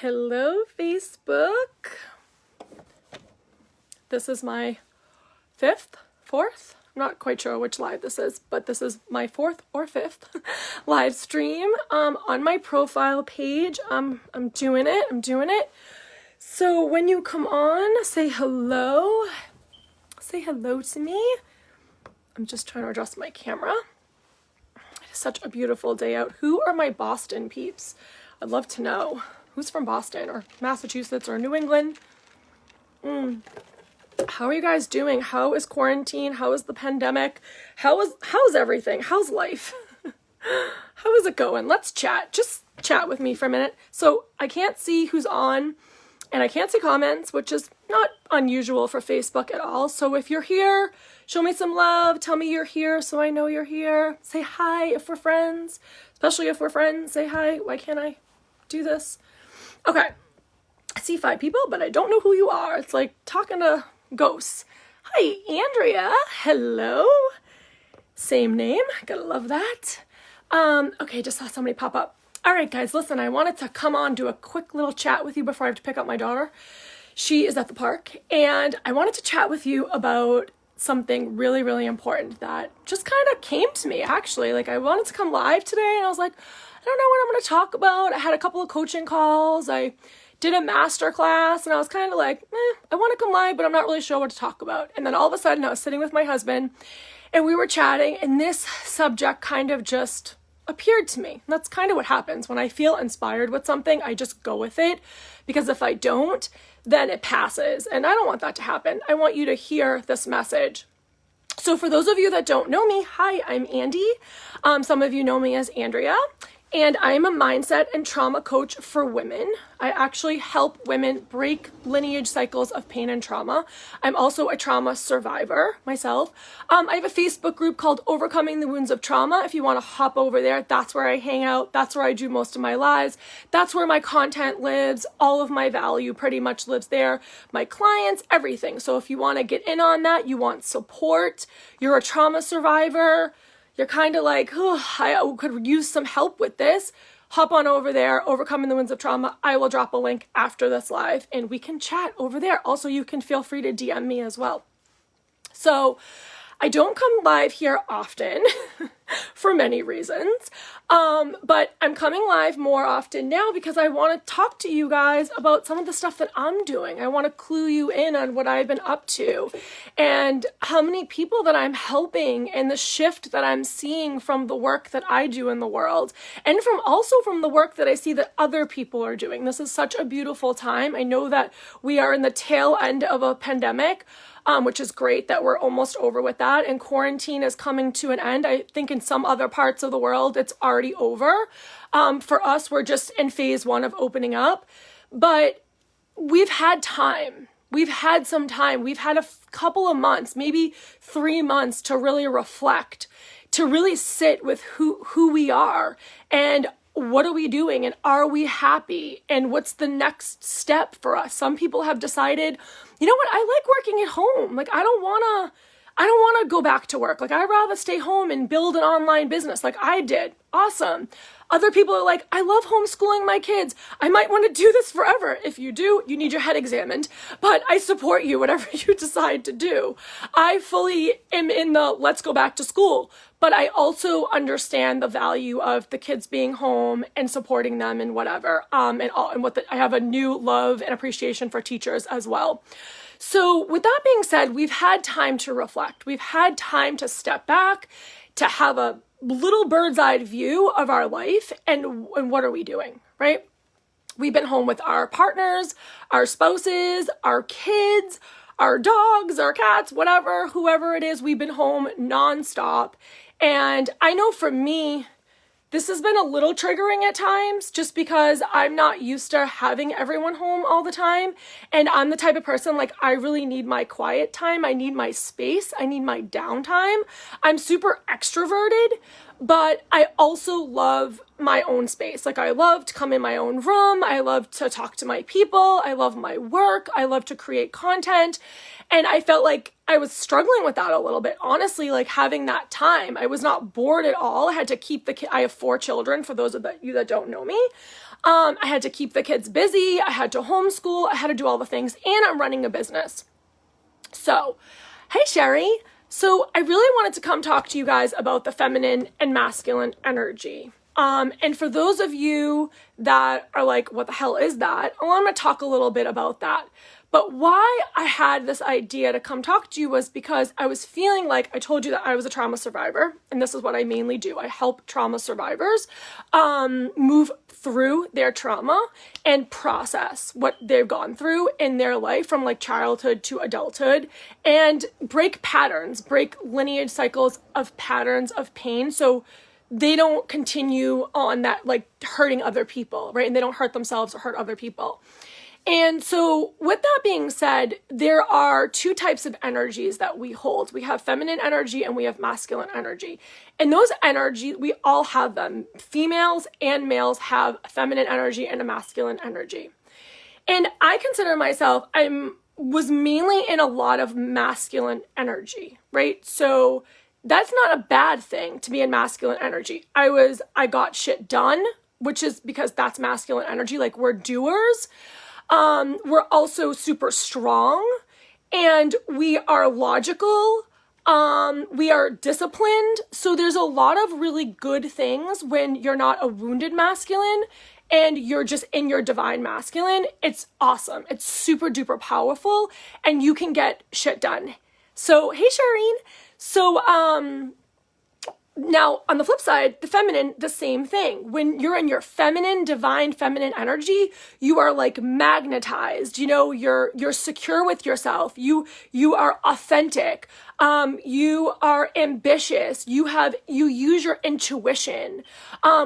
Hello, Facebook. This is my fourth, I'm not quite sure which live this is, but this is my fourth or fifth live stream on my profile page. I'm doing it. So when you come on, say hello to me. I'm just trying to adjust my camera. It is such a beautiful day out. Who are my Boston peeps? I'd love to know. Who's from Boston or Massachusetts or New England? How are you guys doing? How is quarantine? How is the pandemic? How's everything? How's life? How is it going? Let's chat. Just chat with me for a minute. So I can't see who's on and I can't see comments, which is not unusual for Facebook at all. So if you're here, show me some love. Tell me you're here so I know you're here. Say hi if we're friends, especially if we're friends. Say hi. Why can't I do this? Okay, I see 5 people, but I don't know who you are. It's like talking to ghosts. Hi, Andrea. Hello. Same name. Gotta love that. Okay, just saw somebody pop up. All right, guys, listen, I wanted to come on, do a quick little chat with you before I have to pick up my daughter. She is at the park, and I wanted to chat with you about something really, really important that just kind of came to me, actually. Like, I wanted to come live today, and I was like, I don't know what I'm going to talk about. I had a couple of coaching calls. I did a master class, and I was kind of like, I want to come live, but I'm not really sure what to talk about. And then all of a sudden, I was sitting with my husband, and we were chatting, and this subject kind of just appeared to me. And that's kind of what happens. When I feel inspired with something, I just go with it, because if I don't, then it passes. And I don't want that to happen. I want you to hear this message. So for those of you that don't know me, hi, I'm Andy. Some of you know me as Andrea. And I'm a mindset and trauma coach for women. I actually help women break lineage cycles of pain and trauma. I'm also a trauma survivor myself. I have a Facebook group called Overcoming the Wounds of Trauma. If you want to hop over there, that's where I hang out. That's where I do most of my lives. That's where my content lives. All of my value pretty much lives there. My clients, everything. So if you want to get in on that, you want support, you're a trauma survivor, you're kind of like, oh, I could use some help with this, hop on over there, Overcoming the Wounds of Trauma. I will drop a link after this live and we can chat over there. Also, you can feel free to DM me as well. So I don't come live here often for many reasons, but I'm coming live more often now because I want to talk to you guys about some of the stuff that I'm doing. I want to clue you in on what I've been up to and how many people that I'm helping and the shift that I'm seeing from the work that I do in the world and from the work that I see that other people are doing. This is such a beautiful time. I know that we are in the tail end of a pandemic, which is great that we're almost over with that. And quarantine is coming to an end. I think in some other parts of the world, it's already over. For us, we're just in phase 1 of opening up. But we've had time. We've had some time. We've had a couple of months, maybe 3 months to really reflect, to really sit with who we are and what are we doing and are we happy and what's the next step for us. Some people have decided, you know what, I like working at home. Like, I don't want to go back to work. Like, I'd rather stay home and build an online business like I did. Awesome. Other people are like, I love homeschooling my kids. I might want to do this forever. If you do, you need your head examined, but I support you, whatever you decide to do. I fully am in the let's go back to school, but I also understand the value of the kids being home and supporting them and whatever. I have a new love and appreciation for teachers as well. So with that being said, we've had time to reflect. We've had time to step back, to have a little bird's eye view of our life and what are we doing, right? We've been home with our partners, our spouses, our kids, our dogs, our cats, whatever, whoever it is, we've been home nonstop. And I know for me, this has been a little triggering at times just because I'm not used to having everyone home all the time. And I'm the type of person, like, I really need my quiet time. I need my space. I need my downtime. I'm super extroverted, but I also love my own space. Like, I love to come in my own room. I love to talk to my people. I love my work. I love to create content. And I felt like I was struggling with that a little bit. Honestly, like, having that time, I was not bored at all. I had to keep I have 4 children, for those of you that don't know me. I had to keep the kids busy. I had to homeschool. I had to do all the things, and I'm running a business. So, hey, Sherry. So I really wanted to come talk to you guys about the feminine and masculine energy. And for those of you that are like, what the hell is that? I want to talk a little bit about that. But why I had this idea to come talk to you was because I was feeling like, I told you that I was a trauma survivor, and this is what I mainly do. I help trauma survivors move through their trauma and process what they've gone through in their life from like childhood to adulthood, and break patterns, break lineage cycles of patterns of pain, so they don't continue on that, like hurting other people, right? And they don't hurt themselves or hurt other people. And so with that being said, there are two types of energies that we hold. We have feminine energy and we have masculine energy. And those energies, we all have them. Females and males have a feminine energy and a masculine energy. And I consider myself, was mainly in a lot of masculine energy, right? So that's not a bad thing to be in masculine energy. I got shit done, which is because that's masculine energy. Like, we're doers. We're also super strong, and we are logical. We are disciplined. So there's a lot of really good things when you're not a wounded masculine and you're just in your divine masculine. It's awesome. It's super duper powerful, and you can get shit done. So, hey, Shireen. So, now, on the flip side, the feminine, the same thing. When you're in your feminine, divine feminine energy, you are like magnetized. You're secure with yourself. You are authentic. You are ambitious. You use your intuition,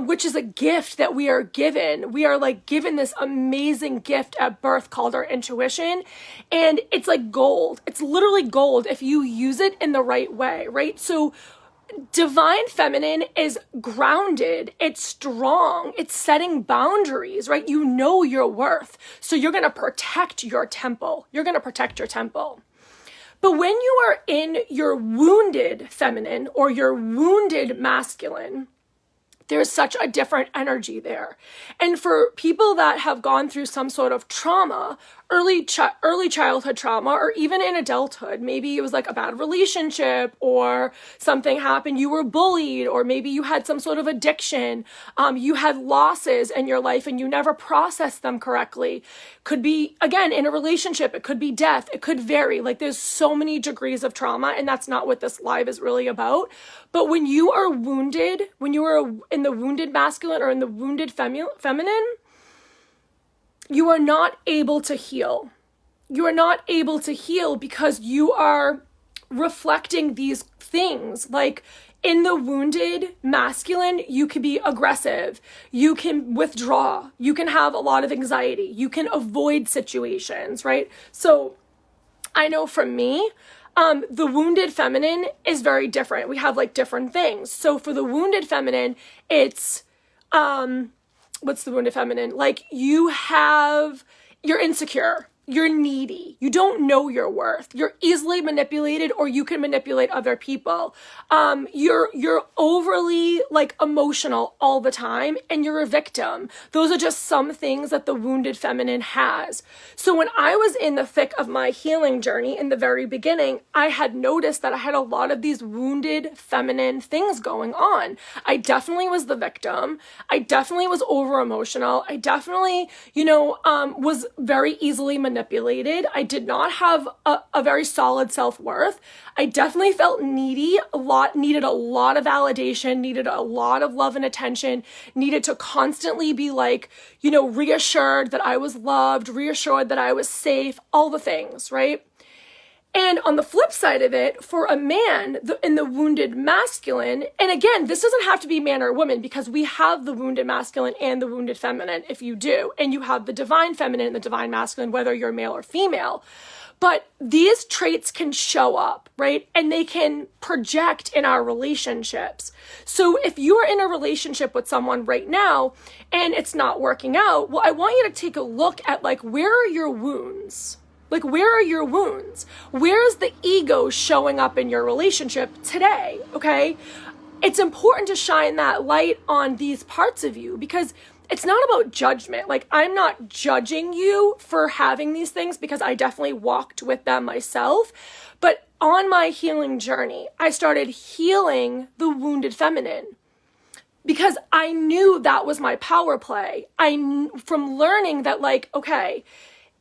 which is a gift that we are given. We are like given this amazing gift at birth called our intuition. And it's like gold. It's literally gold if you use it in the right way, right? So divine feminine is grounded, it's strong, it's setting boundaries, right? You know your worth. So you're going to protect your temple. You're going to protect your temple. But when you are in your wounded feminine or your wounded masculine, there's such a different energy there. And for people that have gone through some sort of trauma, early childhood trauma, or even in adulthood, maybe it was like a bad relationship or something happened, you were bullied, or maybe you had some sort of addiction, you had losses in your life and you never processed them correctly. Could be, again, in a relationship, it could be death, it could vary. Like, there's so many degrees of trauma, and that's not what this live is really about. But when you are wounded, when you are in the wounded masculine or in the wounded feminine, you are not able to heal. You are not able to heal because you are reflecting these things. Like, in the wounded masculine, you can be aggressive. You can withdraw. You can have a lot of anxiety. You can avoid situations, right? So I know from me, the wounded feminine is very different. We have like different things. So for the wounded feminine, it's, what's the wounded feminine? Like, you're insecure. You're needy. You don't know your worth. You're easily manipulated, or you can manipulate other people. You're overly like emotional all the time, and you're a victim. Those are just some things that the wounded feminine has. So when I was in the thick of my healing journey in the very beginning, I had noticed that I had a lot of these wounded feminine things going on. I definitely was the victim. I definitely was over emotional. I definitely, was very easily manipulated. I did not have a very solid self-worth. I definitely felt needy, needed a lot of validation, needed a lot of love and attention, needed to constantly be like, reassured that I was loved, reassured that I was safe, all the things, right? And on the flip side of it, for a man in the wounded masculine, and again, this doesn't have to be man or woman, because we have the wounded masculine and the wounded feminine if you do, and you have the divine feminine and the divine masculine, whether you're male or female. But these traits can show up, right? And they can project in our relationships. So if you are in a relationship with someone right now and it's not working out, well, I want you to take a look at like, where are your wounds? Like, where are your wounds? Where is the ego showing up in your relationship today, okay? It's important to shine that light on these parts of you, because it's not about judgment. Like, I'm not judging you for having these things because I definitely walked with them myself. But on my healing journey, I started healing the wounded feminine because I knew that was my power play. From learning that, like, okay,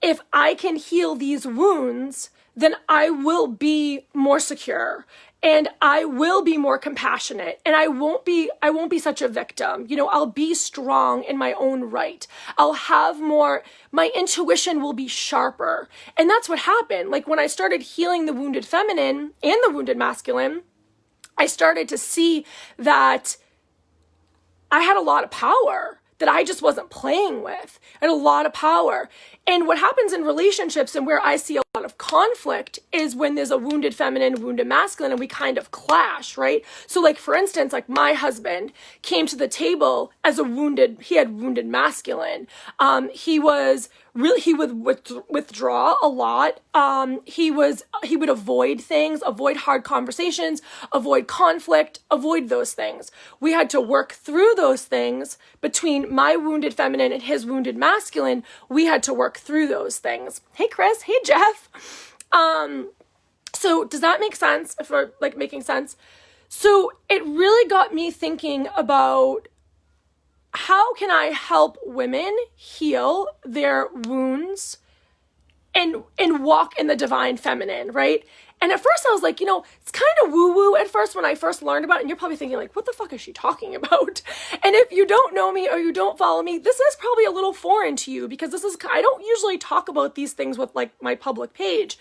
if I can heal these wounds, then I will be more secure and I will be more compassionate and I won't be such a victim. You know, I'll be strong in my own right. I'll have more, my intuition will be sharper. And that's what happened. Like, when I started healing the wounded feminine and the wounded masculine, I started to see that I had a lot of power that I just wasn't playing with. I had a lot of power. And what happens in relationships and where I see a lot of conflict is when there's a wounded feminine, wounded masculine, and we kind of clash, right? So, like, for instance, like, my husband came to the table as he had wounded masculine. He would withdraw a lot. He would avoid things, avoid hard conversations, avoid conflict, avoid those things. We had to work through those things between my wounded feminine and his wounded masculine. We had to work through those things. Hey, Chris. Hey, Jeff. So does that make sense? If we're, like, making sense? So it really got me thinking about how can I help women heal their wounds and walk in the divine feminine, right? And at first I was like, it's kind of woo-woo at first when I first learned about it. And you're probably thinking, like, what the fuck is she talking about? And if you don't know me or you don't follow me, this is probably a little foreign to you because I don't usually talk about these things with, like, my public page.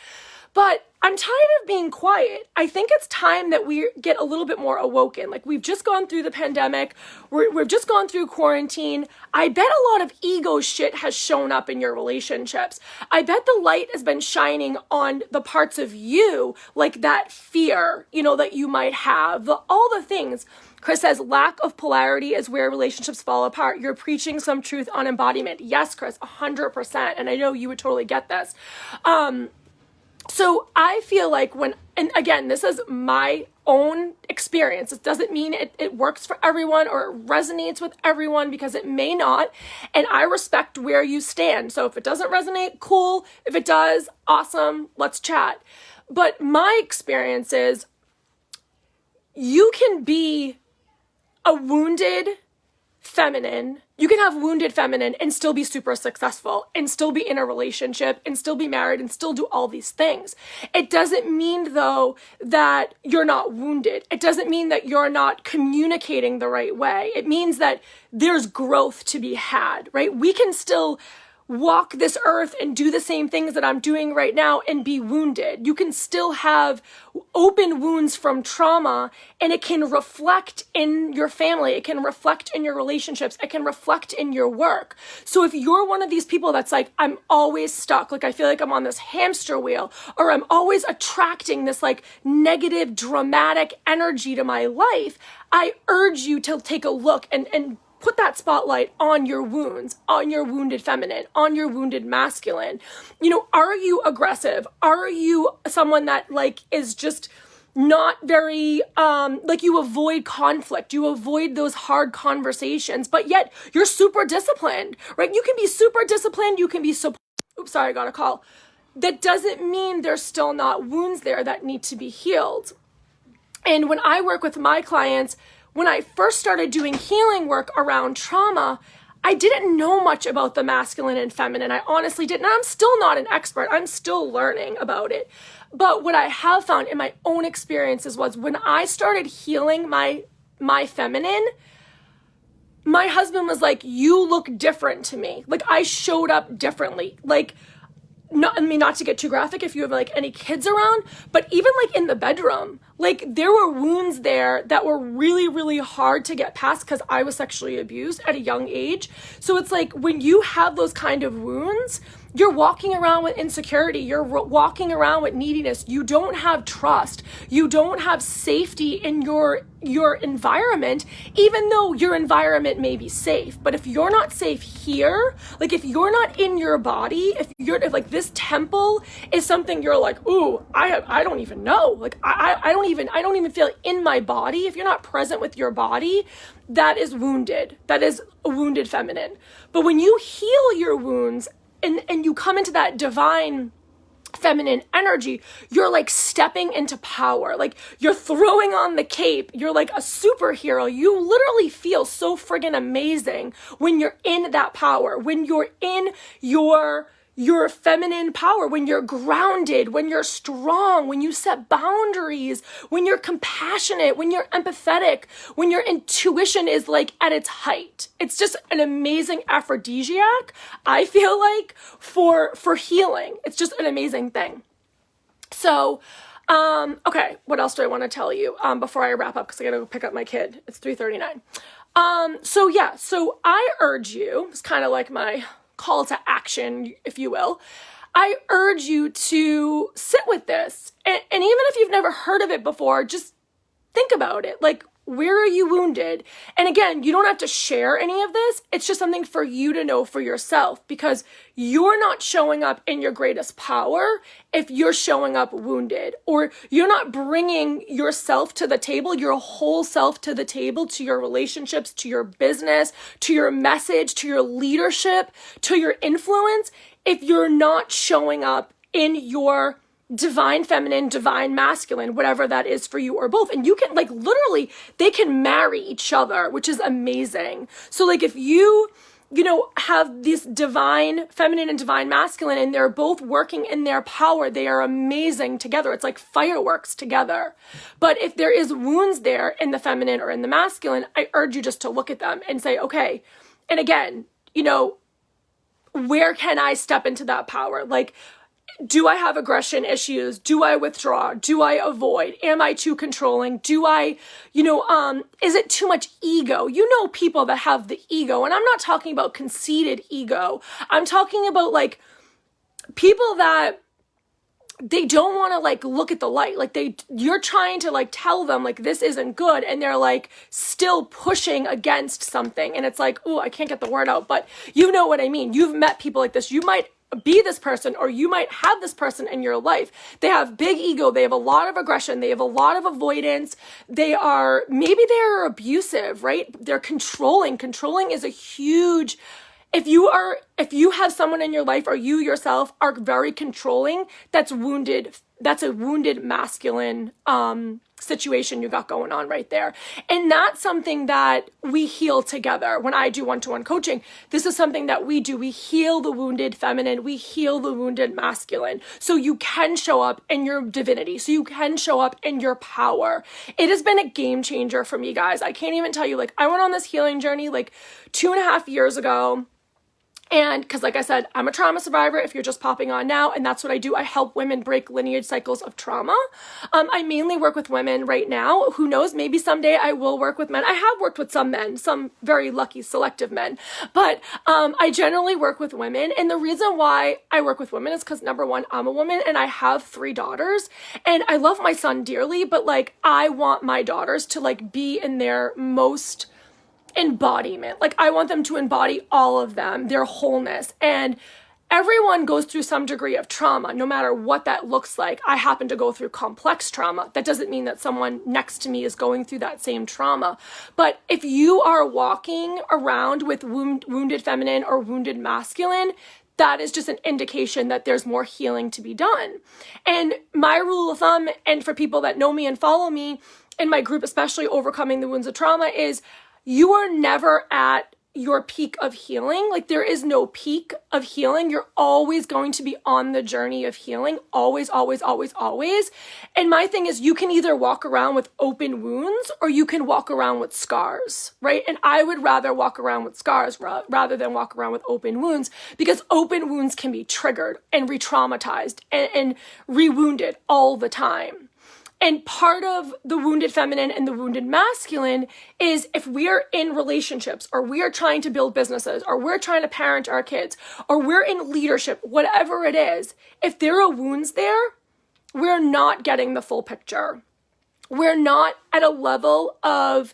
But I'm tired of being quiet. I think it's time that we get a little bit more awoken. Like, we've just gone through the pandemic. We've just gone through quarantine. I bet a lot of ego shit has shown up in your relationships. I bet the light has been shining on the parts of you, like that fear, that you might have, all the things. Chris says, lack of polarity is where relationships fall apart. You're preaching some truth on embodiment. Yes, Chris, 100%. And I know you would totally get this. So I feel like and again, this is my own experience. It doesn't mean it works for everyone or it resonates with everyone because it may not. And I respect where you stand. So if it doesn't resonate, cool. If it does, awesome. Let's chat. But my experience is you can be a wounded feminine. You can have wounded feminine and still be super successful and still be in a relationship and still be married and still do all these things. It doesn't mean, though, that you're not wounded. It doesn't mean that you're not communicating the right way. It means that there's growth to be had, right? We can still walk this earth and do the same things that I'm doing right now and be wounded. You can still have open wounds from trauma and it can reflect in your family. It can reflect in your relationships. It can reflect in your work. So if you're one of these people that's like, I'm always stuck, like I feel like I'm on this hamster wheel, or I'm always attracting this like negative, dramatic energy to my life, I urge you to take a look and put that spotlight on your wounds, on your wounded feminine, on your wounded masculine. Are you aggressive? Are you someone that like is just not very, like you avoid conflict, you avoid those hard conversations, but yet you're super disciplined, right? You can be super disciplined, you can be oops, sorry, I got a call. That doesn't mean there's still not wounds there that need to be healed. And when I work with my clients, when I first started doing healing work around trauma, I didn't know much about the masculine and feminine. I honestly didn't. I'm still not an expert. I'm still learning about it. But what I have found in my own experiences was when I started healing my feminine, my husband was like, you look different to me. Like I showed up differently. Like, not to get too graphic if you have like any kids around, but even like in the bedroom, like there were wounds there that were really, really hard to get past because I was sexually abused at a young age. So it's like when you have those kind of wounds, you're walking around with insecurity. You're walking around with neediness. You don't have trust. You don't have safety in your environment, even though your environment may be safe. But if you're not safe here, like if you're not in your body, if like this temple is something you're like, ooh, I don't even know. Like I don't even feel in my body. If you're not present with your body, that is wounded. That is a wounded feminine. But when you heal your wounds and you come into that divine feminine energy, you're like stepping into power. Like you're throwing on the cape. You're like a superhero. You literally feel so friggin' amazing when you're in that power, when you're in your feminine power, when you're grounded, when you're strong, when you set boundaries, when you're compassionate, when you're empathetic, when your intuition is like at its height. It's just an amazing aphrodisiac, I feel like, for healing. It's just an amazing thing. So, okay, what else do I want to tell you before I wrap up? Because I got to go pick up my kid. It's 3:39. So I urge you, it's kind of like my call to action, if you will. I urge you to sit with this. And even if you've never heard of it before, just think about it. Like, where are you wounded? And again, you don't have to share any of this. It's just something for you to know for yourself, because you're not showing up in your greatest power if you're showing up wounded, or you're not bringing yourself to the table, your whole self to the table, to your relationships, to your business, to your message, to your leadership, to your influence, if you're not showing up in your divine feminine, divine masculine, whatever that is for you, or both. And you can, like, literally, they can marry each other, which is amazing. So like if you have this divine feminine and divine masculine, and they're both working in their power, they are amazing together. It's like fireworks together. But if there is wounds there in the feminine or in the masculine, I urge you just to look at them and say, okay, and again, where can I step into that power? Like, do I have aggression issues? Do I withdraw? Do I avoid? Am I too controlling? Do I, is it too much ego? People that have the ego, and I'm not talking about conceited ego. I'm talking about like people that they don't want to like look at the light. Like you're trying to like tell them like this isn't good, and they're like still pushing against something. And it's like, oh, I can't get the word out, but you know what I mean. You've met people like this. You might be this person, or you might have this person in your life. They have big ego. They have a lot of aggression. They have a lot of avoidance. Maybe they're abusive, right? They're controlling. Controlling is a huge, if you have someone in your life, or you yourself are very controlling, that's wounded. That's a wounded masculine, situation you got going on right there. And that's something that we heal together. When I do one-to-one coaching, this is something that we do. We heal the wounded feminine. We heal the wounded masculine. So you can show up in your divinity. So you can show up in your power. It has been a game changer for me, guys. I can't even tell you, like, I went on this healing journey like 2.5 years ago. And because like I said, I'm a trauma survivor if you're just popping on now, and that's what I do. I help women break lineage cycles of trauma. I mainly work with women right now. Who knows, maybe someday I will work with men. I have worked with some men, some very lucky selective men, but I generally work with women. And the reason why I work with women is because, number one, I'm a woman and I have 3 daughters, and I love my son dearly, but like I want my daughters to like be in their most embodiment. Like I want them to embody all of them, their wholeness. And everyone goes through some degree of trauma, no matter what that looks like. I happen to go through complex trauma. That doesn't mean that someone next to me is going through that same trauma. But if you are walking around with wounded feminine or wounded masculine, that is just an indication that there's more healing to be done. And my rule of thumb, and for people that know me and follow me in my group, especially Overcoming the Wounds of Trauma, is you are never at your peak of healing. Like there is no peak of healing. You're always going to be on the journey of healing. Always, always, always, always. And my thing is, you can either walk around with open wounds or you can walk around with scars, right? And I would rather walk around with scars rather than walk around with open wounds, because open wounds can be triggered and re-traumatized and re-wounded all the time. And part of the wounded feminine and the wounded masculine is if we are in relationships, or we are trying to build businesses, or we're trying to parent our kids, or we're in leadership, whatever it is, if there are wounds there, we're not getting the full picture. We're not at a level of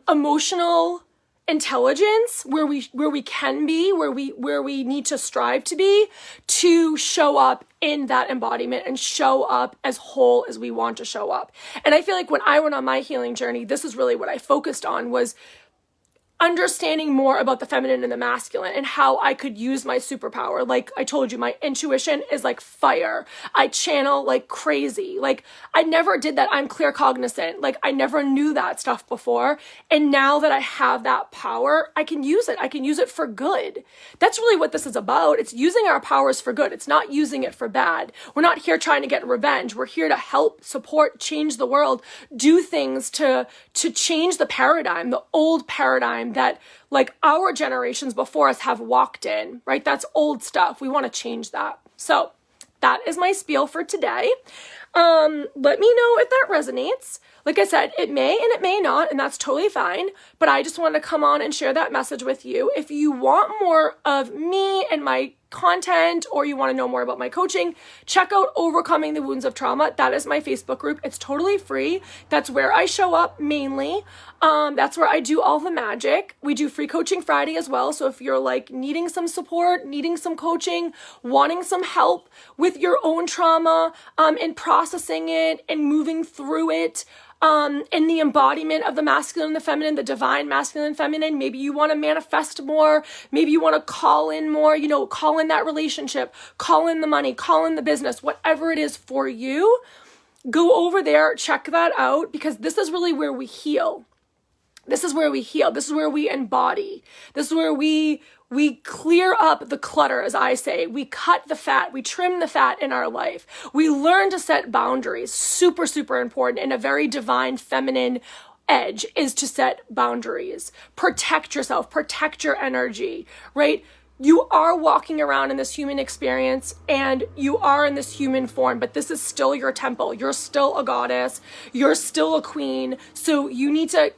emotional intelligence where we can be, where we need to strive to be, to show up in that embodiment and show up as whole as we want to show up. And I feel like when I went on my healing journey, this is really what I focused on, was understanding more about the feminine and the masculine and how I could use my superpower. Like I told you, my intuition is like fire. I channel like crazy. Like I never did that. I'm clear cognizant. Like I never knew that stuff before. And now that I have that power, I can use it. I can use it for good. That's really what this is about. It's using our powers for good. It's not using it for bad. We're not here trying to get revenge. We're here to help, support, change the world, do things to change the paradigm, the old paradigm that like our generations before us have walked in, right? That's old stuff. We want to change that. So that is my spiel for today. Let me know if that resonates. Like I said, it may and it may not, and that's totally fine. But I just wanted to come on and share that message with you. If you want more of me and my content, or you want to know more about my coaching, check out Overcoming the Wounds of Trauma. That is my Facebook group. It's totally free. That's where I show up mainly. That's where I do all the magic. We do free coaching Friday as well. So if you're like needing some support, needing some coaching, wanting some help with your own trauma, and processing it and moving through it, in the embodiment of the masculine and the feminine, the divine masculine and feminine. Maybe you want to manifest more. Maybe you want to call in more, call in that relationship, call in the money, call in the business, whatever it is for you. Go over there, check that out, because this is really where we heal. This is where we heal. This is where we embody. This is where we clear up the clutter, as I say. We cut the fat. We trim the fat in our life. We learn to set boundaries. Super, super important. And a very divine feminine edge is to set boundaries. Protect yourself. Protect your energy, right? You are walking around in this human experience and you are in this human form, but this is still your temple. You're still a goddess. You're still a queen. So you need to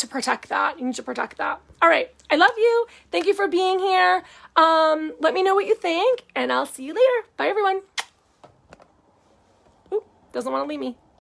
protect that. You need to protect that. All right. I love you. Thank you for being here. Let me know what you think and I'll see you later. Bye everyone. Oop, doesn't want to leave me.